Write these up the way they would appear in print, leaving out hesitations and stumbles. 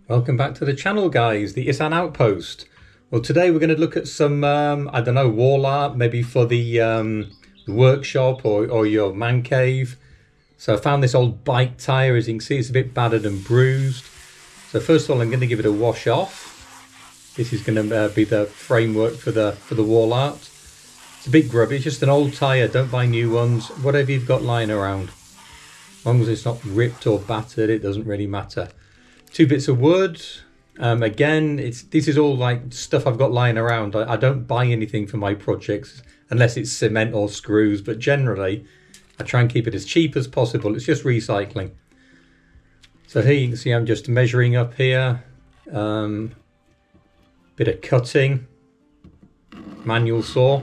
Welcome back to the channel, guys, the Isaan Outpost. Well, today we're going to look at some, I don't know, wall art, maybe for the workshop or your man cave. So I found this old bike tyre. As you can see, it's a bit battered and bruised. So first of all, I'm going to give it a wash off. This is going to be the framework for the wall art. It's a bit grubby, it's just an old tyre. Don't buy new ones. Whatever you've got lying around. As long as it's not ripped or battered, it doesn't really matter. 2 bits of wood. Again, this is all like stuff I've got lying around. I don't buy anything for my projects unless it's cement or screws, but generally I try and keep it as cheap as possible. It's just recycling. So here you can see I'm just measuring up here. Bit of cutting, manual saw.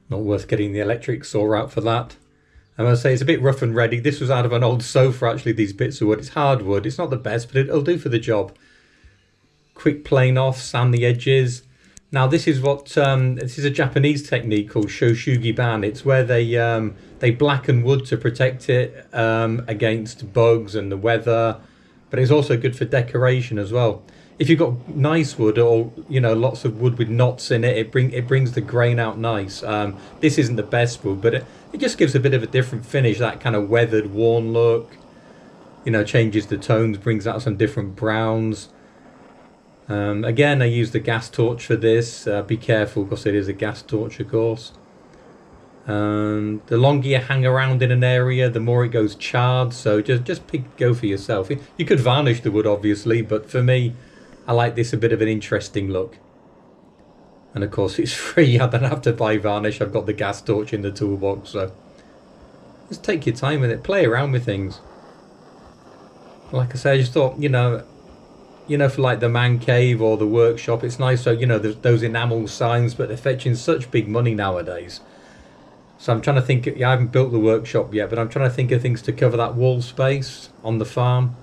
Not worth getting the electric saw out for that. I must say it's a bit rough and ready. This was out of an old sofa actually, these bits of wood. It's hardwood, it's not the best, but it'll do for the job. Quick plane off, sand the edges. Now this is what, this is a Japanese technique called shoshugi ban. It's where they blacken wood to protect it against bugs and the weather, but it's also good for decoration as well. If you've got nice wood, or lots of wood with knots in it, it brings the grain out nice. This isn't the best wood, but it just gives a bit of a different finish. That kind of weathered, worn look. Changes the tones, brings out some different browns. Again, I use the gas torch for this. Be careful because it is a gas torch, of course. The longer you hang around in an area, the more it goes charred. So just go for yourself. You could varnish the wood, obviously, but for me, I like this a bit of an interesting look. And of course it's free. I don't have to buy varnish. I've got the gas torch in the toolbox. So just take your time with it. Play around with things. Like I say, I just thought, for like the man cave or the workshop, it's nice. So, there's those enamel signs, but they're fetching such big money nowadays. So I'm trying to think, I haven't built the workshop yet, but I'm trying to think of things to cover that wall space on the farm.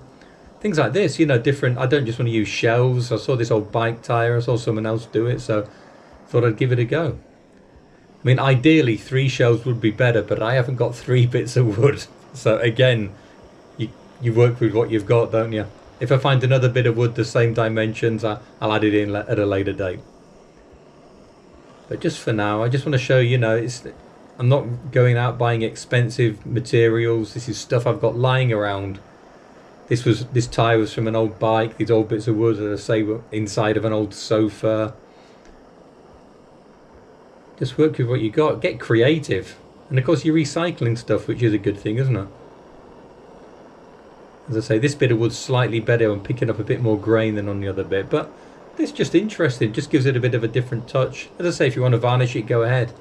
Things like this, different. I don't just want to use shelves. I saw this old bike tyre. I saw someone else do it, so thought I'd give it a go. I mean, ideally 3 shelves would be better, but I haven't got 3 bits of wood. So again, you work with what you've got, don't you? If I find another bit of wood the same dimensions, I'll add it in at a later date. But just for now, I just want to show I'm not going out buying expensive materials. This is stuff I've got lying around. This tyre was from an old bike. These old bits of wood, as I say, were inside of an old sofa. Just work with what you got. Get creative. And of course you're recycling stuff, which is a good thing, isn't it? As I say, this bit of wood's slightly better and picking up a bit more grain than on the other bit. But this is just interesting. Just gives it a bit of a different touch. As I say, if you want to varnish it, go ahead.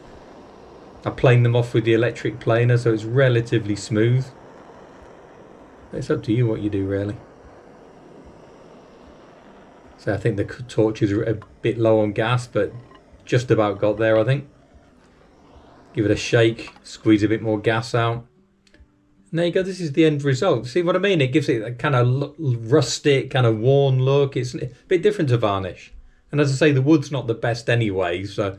I plane them off with the electric planer, so it's relatively smooth. It's up to you what you do, really. So I think the torch is a bit low on gas, but just about got there, I think. Give it a shake, squeeze a bit more gas out. And there you go, this is the end result. See what I mean? It gives it a kind of rustic, kind of worn look. It's a bit different to varnish. And as I say, the wood's not the best anyway, so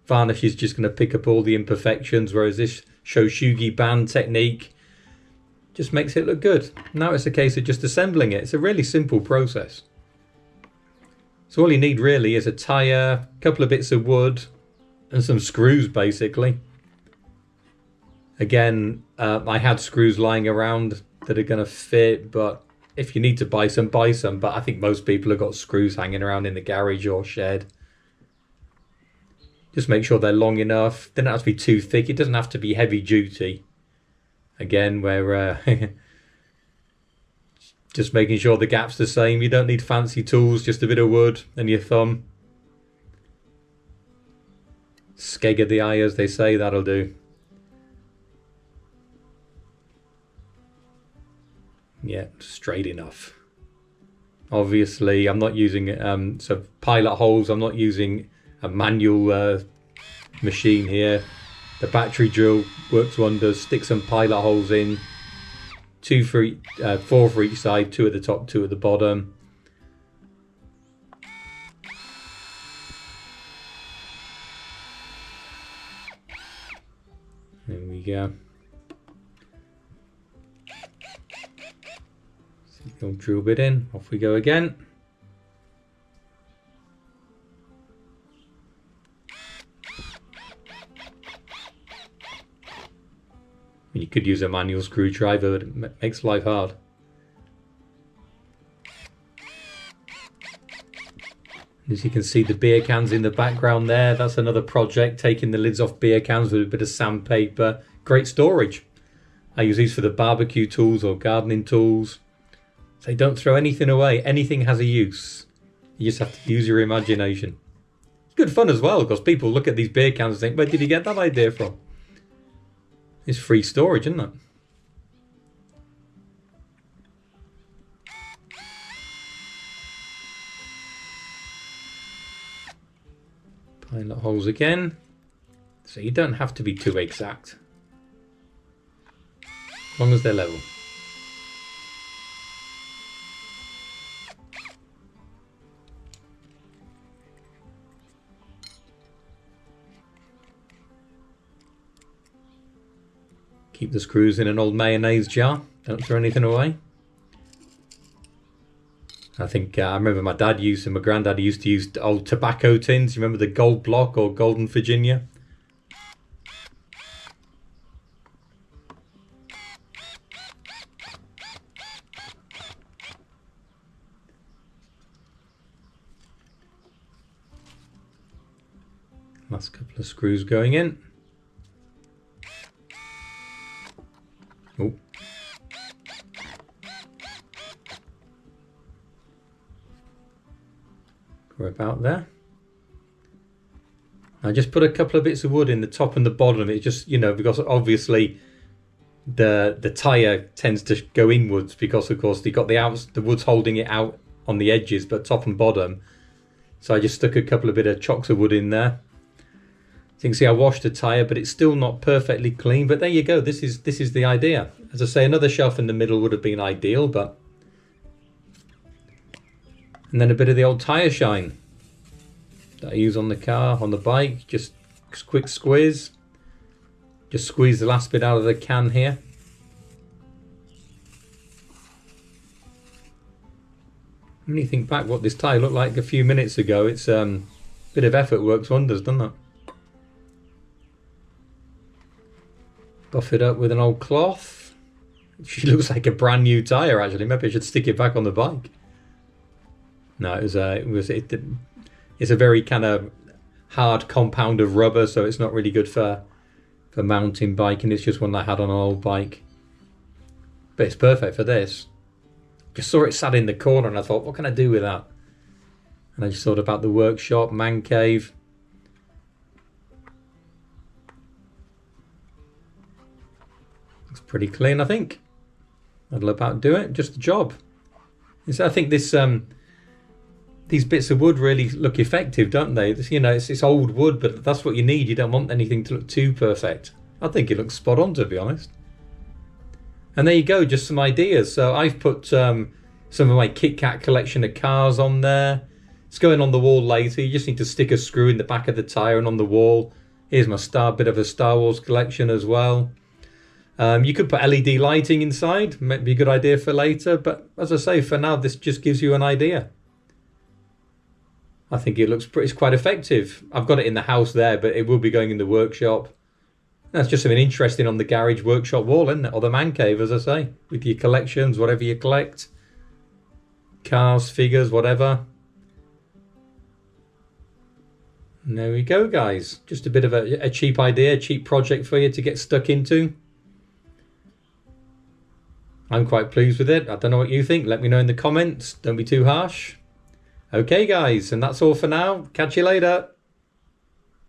varnish is just going to pick up all the imperfections, whereas this shoshugi ban technique just makes it look good. Now it's a case of just assembling it. It's a really simple process. So all you need really is a tyre, a couple of bits of wood, and some screws basically. Again, I had screws lying around that are going to fit, but if you need to buy some, buy some. But I think most people have got screws hanging around in the garage or shed. Just make sure they're long enough. They don't have to be too thick. It doesn't have to be heavy duty. Again, where just making sure the gap's the same. You don't need fancy tools, just a bit of wood and your thumb. Skeg of the eye, as they say, that'll do. Yeah, straight enough. Obviously, I'm not using so pilot holes. I'm not using a manual machine here. The battery drill works wonders. Stick some pilot holes in. 4 for each side, 2 at the top, 2 at the bottom. There we go. Stick the old drill bit in. Off we go again. You could use a manual screwdriver, but it makes life hard. As you can see, the beer cans in the background there, that's another project, taking the lids off beer cans with a bit of sandpaper. Great storage. I use these for the barbecue tools or gardening tools. So don't throw anything away. Anything has a use. You just have to use your imagination. It's good fun as well, because people look at these beer cans and think, where did you get that idea from? It's free storage, isn't it? Pilot holes again. So you don't have to be too exact, as long as they're level. Keep the screws in an old mayonnaise jar. Don't throw anything away. I think I remember my granddad used to use old tobacco tins. You remember the Gold Block or Golden Virginia? Last couple of screws going in. Oh. Grip out there. I just put a couple of bits of wood in the top and the bottom. It's just, you know, because obviously the tyre tends to go inwards, because of course you've got the wood's holding it out on the edges, but top and bottom. So I just stuck a couple of bit of chocks of wood in there. You can see I washed the tyre, but it's still not perfectly clean. But there you go. This is the idea. As I say, another shelf in the middle would have been ideal, but... And then a bit of the old tyre shine that I use on the car, on the bike. Just quick squeeze. Just squeeze the last bit out of the can here. When you think back what this tyre looked like a few minutes ago, it's a bit of effort works wonders, doesn't it? Buff it up with an old cloth. She looks like a brand new tyre actually. Maybe I should stick it back on the bike. No, it's a very kind of hard compound of rubber, so it's not really good for mountain biking. It's just one I had on an old bike. But it's perfect for this. Just saw it sat in the corner and I thought, what can I do with that? And I just thought about the workshop, Mancave. Looks pretty clean, I think. That'll about do it. Just the job. I think this these bits of wood really look effective, don't they? You know, it's old wood, but that's what you need. You don't want anything to look too perfect. I think it looks spot on, to be honest. And there you go, just some ideas. So I've put some of my Kit Kat collection of cars on there. It's going on the wall later. You just need to stick a screw in the back of the tyre and on the wall. Here's my bit of a Star Wars collection as well. You could put LED lighting inside. Might be a good idea for later. But as I say, for now, this just gives you an idea. I think it's quite effective. I've got it in the house there, but it will be going in the workshop. That's just something interesting on the garage workshop wall, isn't it? Or the man cave, as I say, with your collections, whatever you collect. Cars, figures, whatever. And there we go, guys. Just a bit of a cheap idea, a cheap project for you to get stuck into. I'm quite pleased with it. I don't know what you think. Let me know in the comments. Don't be too harsh. Okay, guys, and that's all for now. Catch you later.